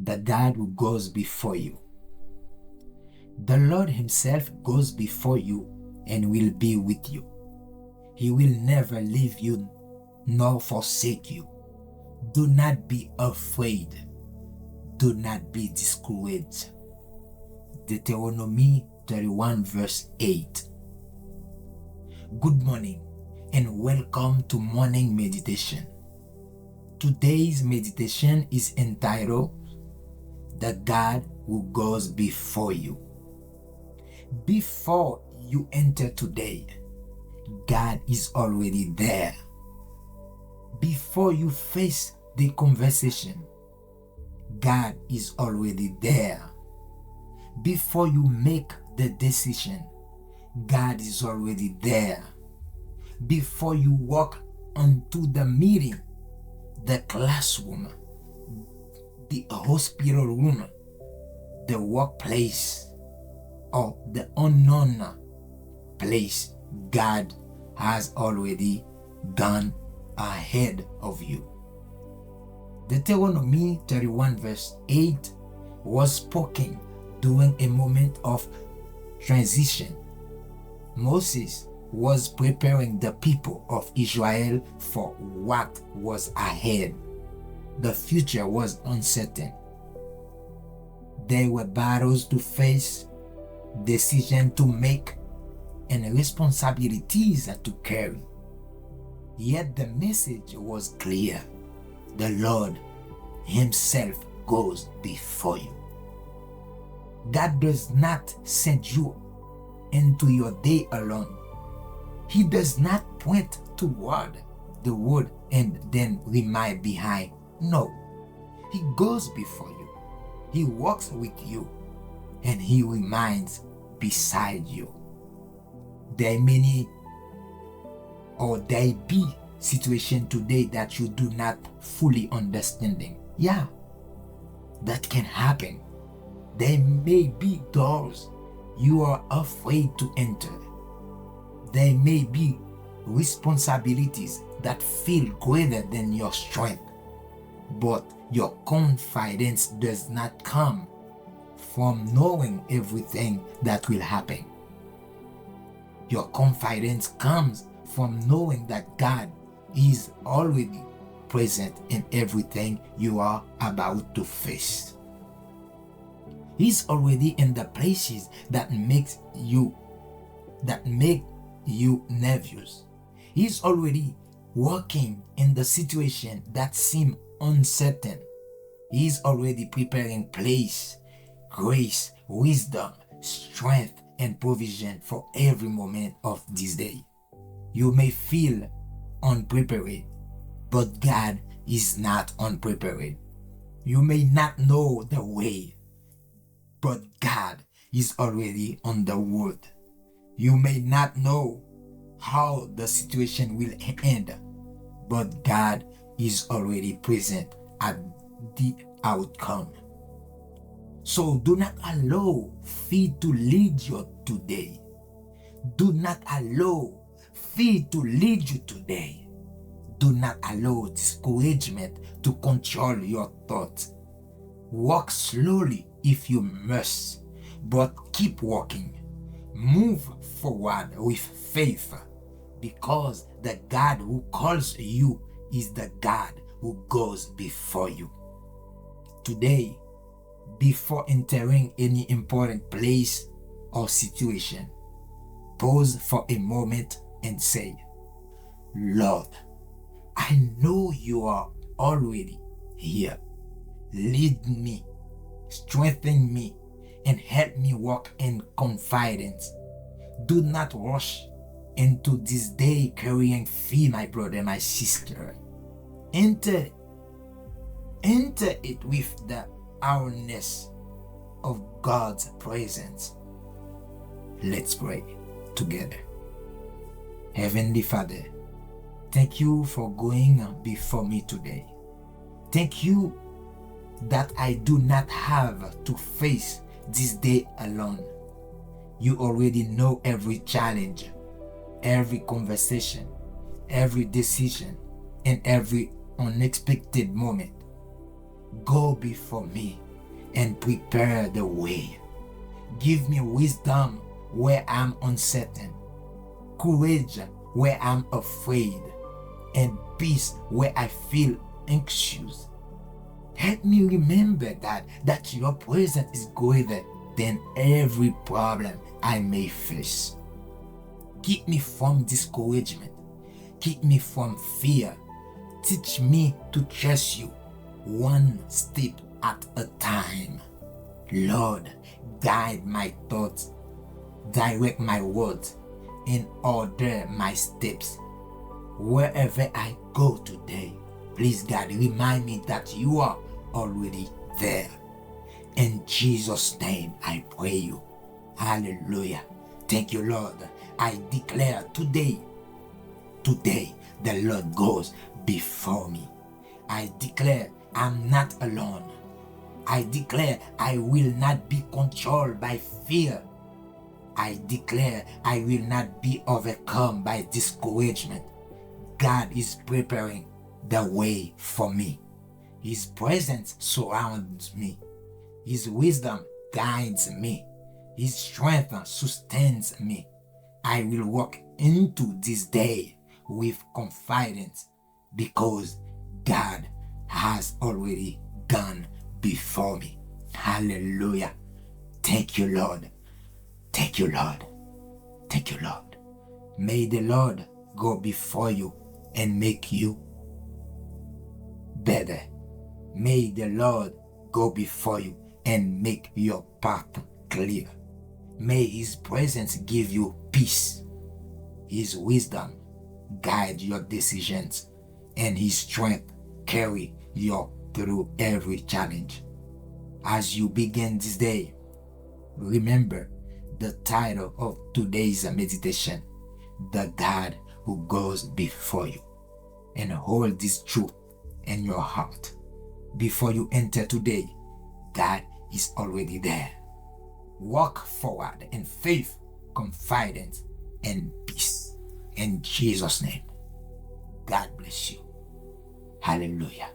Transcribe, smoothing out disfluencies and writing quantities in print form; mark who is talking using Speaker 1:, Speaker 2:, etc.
Speaker 1: the God who goes before you. The Lord himself goes before you and will be with you. He will never leave you nor forsake you. Do not be afraid. Do not be discouraged. Deuteronomy 31 verse 8. Good morning and welcome to morning meditation. Today's meditation is entitled, The God Who Goes Before You. Before you enter today, God is already there. Before you face the conversation, God is already there. Before you make the decision, God is already there. Before you walk onto the meeting, the classroom, the hospital room, the workplace, or the unknown place, God has already gone ahead of you. Deuteronomy 31 verse 8 was spoken during a moment of transition. Moses was preparing the people of Israel for what was ahead. The future was uncertain. There were battles to face, decisions to make, and responsibilities to carry. Yet the message was clear. The Lord himself goes before you. God does not send you into your day alone. He does not point toward the road and then remain behind. No, he goes before you. He walks with you and he remains beside you. There be situation today that you do not fully understanding. Yeah, that can happen. There may be doors you are afraid to enter. There may be responsibilities that feel greater than your strength, but your confidence does not come from knowing everything that will happen. Your confidence comes from knowing that God is already present in everything you are about to face. He's already in the places that make you nervous. He's already working in the situation that seem uncertain. He's already preparing place, grace, wisdom, strength, and provision for every moment of this day. You may feel unprepared, but God is not unprepared. You may not know the way, but God is already on the road. You may not know how the situation will end, but God is already present at the outcome. So do not allow fear to lead you today. Do not allow fear to lead you today. Do not allow discouragement to control your thoughts. Walk slowly if you must, but keep walking. Move forward with faith, because the God who calls you is the God who goes before you. Today, before entering any important place or situation, pause for a moment and say, Lord, I know you are already here. Lead me, strengthen me, and help me walk in confidence. Do not rush into this day carrying fear, my brother, my sister. Enter it with the awareness of God's presence. Let's pray together. Heavenly Father, thank you for going before me today. Thank you that I do not have to face this day alone. You already know every challenge, every conversation, every decision, and every unexpected moment. Go before me and prepare the way. Give me wisdom where I'm uncertain, courage where I'm afraid, and peace where I feel anxious. Help me remember that your presence is greater than every problem I may face. Keep me from discouragement. Keep me from fear. Teach me to trust you one step at a time. Lord, guide my thoughts, direct my words, and order my steps. Wherever I go today, please God, remind me that you are already there. In Jesus' name I pray you. Hallelujah. Thank you, Lord. I declare today, the Lord goes before me. I declare I'm not alone. I declare I will not be controlled by fear. I declare I will not be overcome by discouragement. God is preparing the way for me. His presence surrounds me. His wisdom guides me. His strength sustains me. I will walk into this day with confidence because God has already gone before me. Hallelujah. Thank you, Lord. Thank you, Lord. Thank you, Lord. May the Lord go before you and make you better. May the Lord go before you and make your path clear. May His presence give you peace. His wisdom guide your decisions, and His strength carry you through every challenge. As you begin this day, remember the title of today's meditation, The God Who Goes Before You, and hold this truth in your heart. Before you enter today, God is already there. Walk forward in faith, confidence, and peace. In Jesus' name, God bless you. Hallelujah.